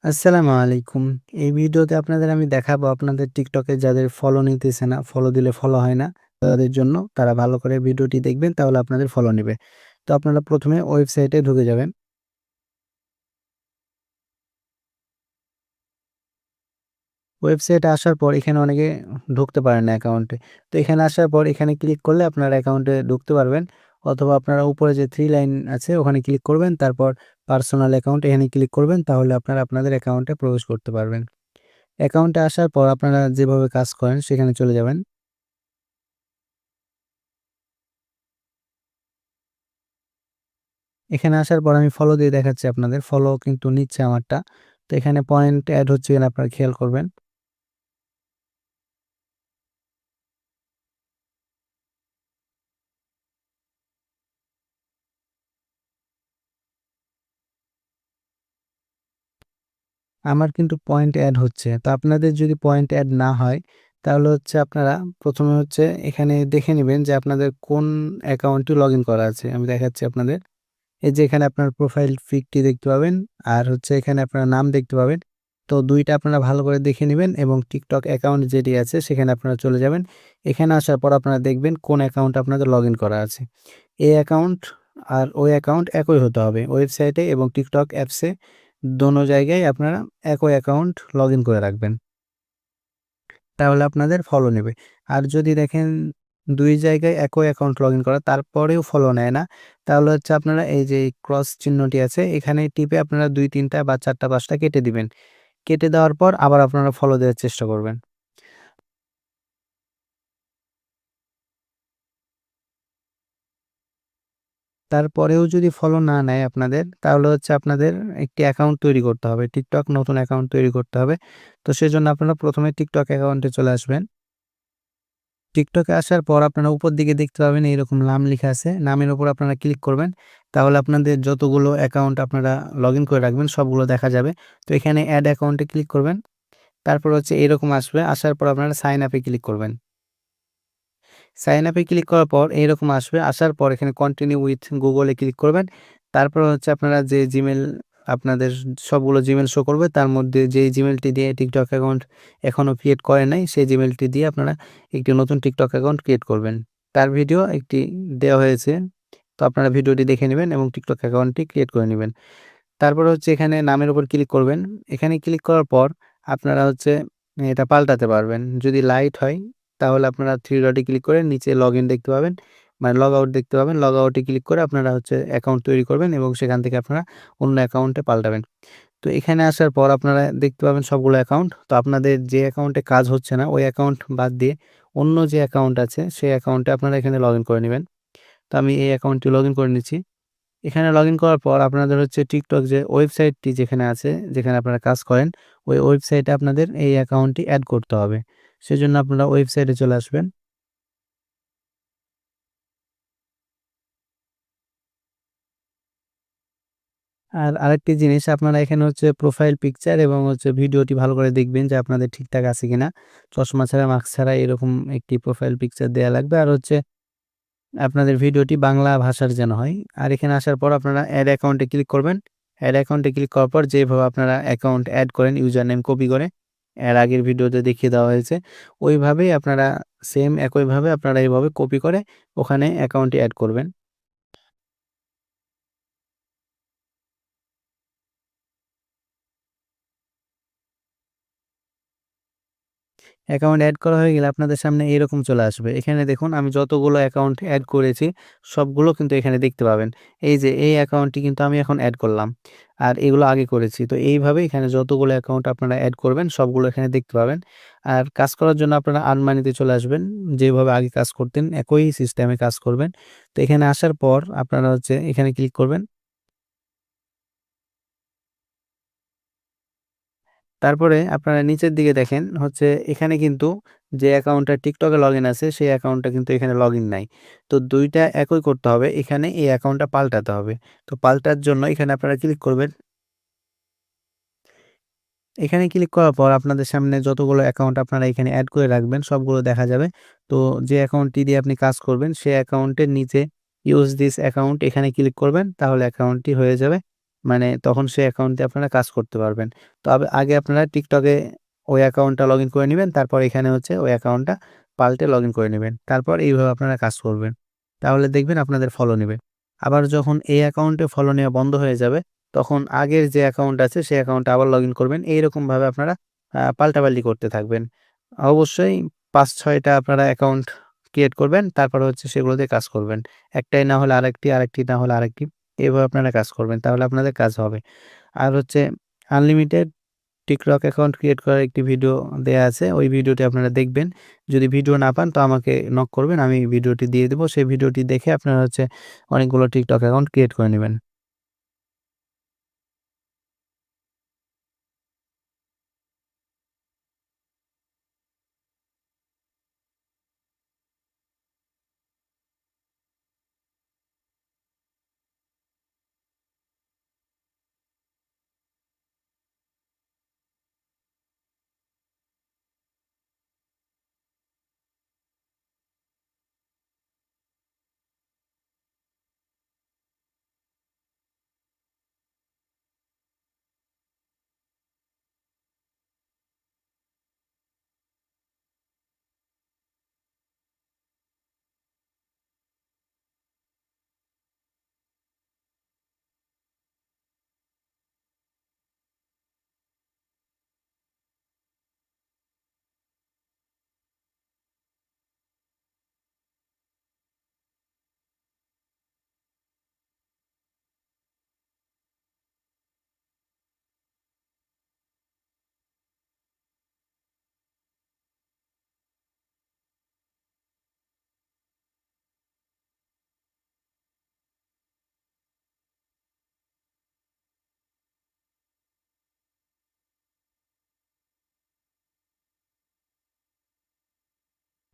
আসসালামু আলাইকুম। এই ভিডিওতে আপনাদের আমি দেখাবো আপনাদের TikTok এ যাদের ফলো নিতেছে না, ফলো দিলে ফলো হয় না, তাদের জন্য তারা ভালো করে ভিডিওটি দেখবেন তাহলে আপনাদের ফলো নিবে। তো আপনারা ১ম এ ওয়েবসাইটে ঢুকে যাবেন। ওয়েবসাইটে আসার পর এখানে অনেকে ঢুকতে পারেন না অ্যাকাউন্টে। তো এখানে আসার পর এখানে ক্লিক করলে আপনারা অ্যাকাউন্টে ঢুকতে পারবেন। অথবা আপনারা উপরে যে 3 লাইন আছে ওখানে ক্লিক করবেন। তারপর পার্সোনাল অ্যাকাউন্ট এখানে ক্লিক করবেন তাহলে আপনারা আপনাদের অ্যাকাউন্টে প্রবেশ করতে পারবেন। অ্যাকাউন্টে আসার পর আপনারা যেভাবে কাজ করেন সেখানে চলে যাবেন। এখানে আসার পর আমি ফলো দিয়ে দেখাচ্ছি আপনাদের। ফলো কিন্তু নিচ্ছে আমারটা। তো এখানে পয়েন্ট এড হচ্ছে কিনা আপনারা খেয়াল করবেন। আমার কিন্তু পয়েন্ট এড হচ্ছে। তো আপনাদের যদি পয়েন্ট এড না হয়, তাহলে হচ্ছে আপনারা ১ম এ হচ্ছে এখানে দেখে নিবেন যে আপনাদের কোন অ্যাকাউন্টটি লগইন করা আছে। আমি দেখাচ্ছি আপনাদের। এই যে এখানে আপনার প্রোফাইল পিকটি দেখতে পাবেন। আর হচ্ছে এখানে আপনার নাম দেখতে পাবেন। তো ২ টা আপনারা ভালো করে দেখে নিবেন এবং TikTok অ্যাকাউন্ট যেটি আছে সেখানে আপনারা চলে যাবেন। এখানে আসার পর আপনারা দেখবেন কোন অ্যাকাউন্ট আপনাদের লগইন করা আছে। এই অ্যাকাউন্ট আর ওই অ্যাকাউন্ট একই হতে হবে। ওয়েবসাইটে এবং TikTok অ্যাপসে দোনো জায়গায় আপনারা একই অ্যাকাউন্ট লগইন করে রাখবেন। তাহলে আপনাদের ফলো নেবে। আর যদি দেখেন ২ জায়গায় একই অ্যাকাউন্ট লগইন করা তারপরেও ফলো নেয় না, তাহলে হচ্ছে আপনারা এই যে ক্রস চিহ্নটি আছে এখানে টিপে আপনারা ২, ৩ টা বা ৪ টা ৫ টা কেটে দিবেন। কেটে দেওয়ার পর আবার আপনারা ফলো দেওয়ার চেষ্টা করবেন। তারপরেও যদি ফলো না নেয় আপনাদের, তাহলে হচ্ছে আপনাদের একটি অ্যাকাউন্ট তৈরি করতে হবে। TikTok নতুন অ্যাকাউন্ট তৈরি করতে হবে। তো সেজন্য আপনারা ১ম এ TikTok অ্যাকাউন্টে চলে আসবেন। TikTok এ আসার পর আপনারা উপর দিকে দেখতে পাবেন এইরকম নাম লিখা আছে। নামের উপর আপনারা ক্লিক করবেন। তাহলে আপনাদের যতগুলো অ্যাকাউন্ট আপনারা লগইন করে রাখবেন সবগুলো দেখা যাবে। তো এখানে এড অ্যাকাউন্টে ক্লিক করবেন। তারপর হচ্ছে এরকম আসবে। আসার পর আপনারা সাইন আপ এ ক্লিক করবেন। সাইন আপ এ ক্লিক করার পর এইরকম আসবে। আসার পর এখানে continue with Google A click করবেন। তারপর হচ্ছে আপনারা যে জিমেইল আপনাদের সবগুলো জিমেইল শো করবে। তার মধ্যে যেই জিমেইলটি দিয়ে TikTok অ্যাকাউন্ট এখনো ক্রিয়েট করেন নাই, সেই জিমেইলটি দিয়ে আপনারা একটি নতুন TikTok অ্যাকাউন্ট ক্রিয়েট করবেন। তার ভিডিও একটি দেওয়া হয়েছে। তো আপনারা ভিডিওটি দেখে নিবেন এবং TikTok অ্যাকাউন্টটি ক্রিয়েট করে নিবেন। তারপরে হচ্ছে এখানে নামের উপর ক্লিক করবেন। এখানে ক্লিক করার পর আপনারা হচ্ছে এটা পাল্টাতে পারবেন। যদি লাইট হয় তাহলে আপনারা 3 ডটে ক্লিক করে নিচে লগইন দেখতে পাবেন, মানে লগ আউট দেখতে পাবেন। লগ আউটে ক্লিক করে আপনারা হচ্ছে অ্যাকাউন্ট তৈরি করবেন এবং সেখান থেকে আপনারা অন্য অ্যাকাউন্টে পাল্টাবেন। তো এখানে আসার পর আপনারা দেখতে পাবেন সবগুলো অ্যাকাউন্ট। তো আপনাদের যে অ্যাকাউন্টে কাজ হচ্ছে না ওই অ্যাকাউন্ট বাদ দিয়ে অন্য যে অ্যাকাউন্ট আছে সেই অ্যাকাউন্টে আপনারা এখানে লগইন করে নিবেন। তো আমি এই অ্যাকাউন্টটি লগইন করে নিচ্ছি। এখানে লগইন করার পর আপনাদের হচ্ছে TikTok যে ওয়েবসাইটটি যেখানে আছে, যেখানে আপনারা কাজ করেন, ওই ওয়েবসাইটে আপনাদের এই অ্যাকাউন্টটি এড করতে হবে। সেজন্য আপনারা ওয়েবসাইটে চলে আসবেন। আর আরেকটি জিনিস আপনারা এখানে হচ্ছে প্রোফাইল পিকচার এবং হচ্ছে ভিডিওটি ভালো করে দেখবেন যে আপনাদের ঠিকঠাক আছে কিনা। চশমা ছাড়া, মাস্ক ছাড়া এরকম একটি প্রোফাইল পিকচার দেয়া লাগবে। আর হচ্ছে আপনাদের ভিডিওটি বাংলা ভাষার যেন হয়। আর এখানে আসার পর আপনারা এড অ্যাকাউন্টে ক্লিক করবেন। এড অ্যাকাউন্টে ক্লিক করার পর যেভাবে আপনারা অ্যাকাউন্ট এড করেন ইউজার নেম কপি করে, এর আগের ভিডিওতে দেখিয়ে দেওয়া হয়েছে। ওইভাবেই আপনারা সেম একইভাবে আপনারা এভাবে কপি করে ওখানে অ্যাকাউন্টটি এড করবেন। অ্যাকাউন্ট এড করা হয়ে গেলে আপনাদের সামনে এরকম চলে আসবে। এখানে দেখুন আমি যতগুলো অ্যাকাউন্ট এড করেছি সবগুলো কিন্তু এখানে দেখতে পাবেন। এই যে এই অ্যাকাউন্টটি কিন্তু আমি এখন এড করলাম। আর এগুলো আগে করেছি। তো এইভাবে এখানে যতগুলো অ্যাকাউন্ট আপনারা এড করবেন সবগুলো এখানে দেখতে পাবেন। আর কাজ করার জন্য আপনারা আর্ন মানিতে চলে আসবেন। যেভাবে আগে কাজ করতেন একই সিস্টেমে কাজ করবেন। তো এখানে আসার পর আপনারা হচ্ছে এখানে ক্লিক করবেন। তারপরে আপনারা নিচের দিকে দেখেন হচ্ছে এখানে কিন্তু যে অ্যাকাউন্টটা TikTok এ লগইন আছে সেই অ্যাকাউন্টটা কিন্তু এখানে লগইন নাই। তো ২ টা একই করতে হবে। এখানে এই অ্যাকাউন্টটা পাল্টাতে হবে। তো পাল্টার জন্য এখানে আপনারা ক্লিক করবেন। এখানে ক্লিক করার পর আপনাদের সামনে যতগুলো অ্যাকাউন্ট আপনারা এখানে এড করে রাখবেন সবগুলো দেখা যাবে। তো যে অ্যাকাউন্টটি দিয়ে আপনি কাজ করবেন সেই অ্যাকাউন্টের নিচে ইউজ দিস অ্যাকাউন্ট এখানে ক্লিক করবেন তাহলে অ্যাকাউন্টটি হয়ে যাবে। মানে তখন সেই অ্যাকাউন্টে আপনারা কাজ করতে পারবেন। তো আগে আপনারা TikTok-এ ওই অ্যাকাউন্টটা লগইন করে নিবেন। তারপর এখানে হচ্ছে ওই অ্যাকাউন্টটা পাল্টে লগইন করে নিবেন। তারপর এইভাবে আপনারা কাজ করবেন। তাহলে দেখবেন আপনাদের ফলো নিবে। আবার যখন এই অ্যাকাউন্টে ফলো নেওয়া বন্ধ হয়ে যাবে, তখন আগের যে অ্যাকাউন্ট আছে সেই অ্যাকাউন্টে আবার লগইন করবেন। এইরকমভাবে আপনারা পাল্টাপাল্টি করতে থাকবেন। অবশ্যই ৫-৬ টা আপনারা অ্যাকাউন্ট ক্রিয়েট করবেন। তারপরে হচ্ছে সেগুলো দিয়ে কাজ করবেন। একটাই না হলে আরেকটি, আরেকটি না হলে আরেকটি। এভাবে আপনারা কাজ করবেন। তাহলে আপনাদের কাজ হবে। আর হচ্ছে আনলিমিটেড TikTok অ্যাকাউন্ট ক্রিয়েট করার একটি ভিডিও দেয়া আছে। ওই ভিডিওটি আপনারা দেখবেন। যদি ভিডিও না পান তো আমাকে নক করবেন। আমি ভিডিওটি দিয়ে দেব। সেই ভিডিওটি দেখে আপনারা হচ্ছে অনেকগুলো TikTok অ্যাকাউন্ট ক্রিয়েট করে নিবেন।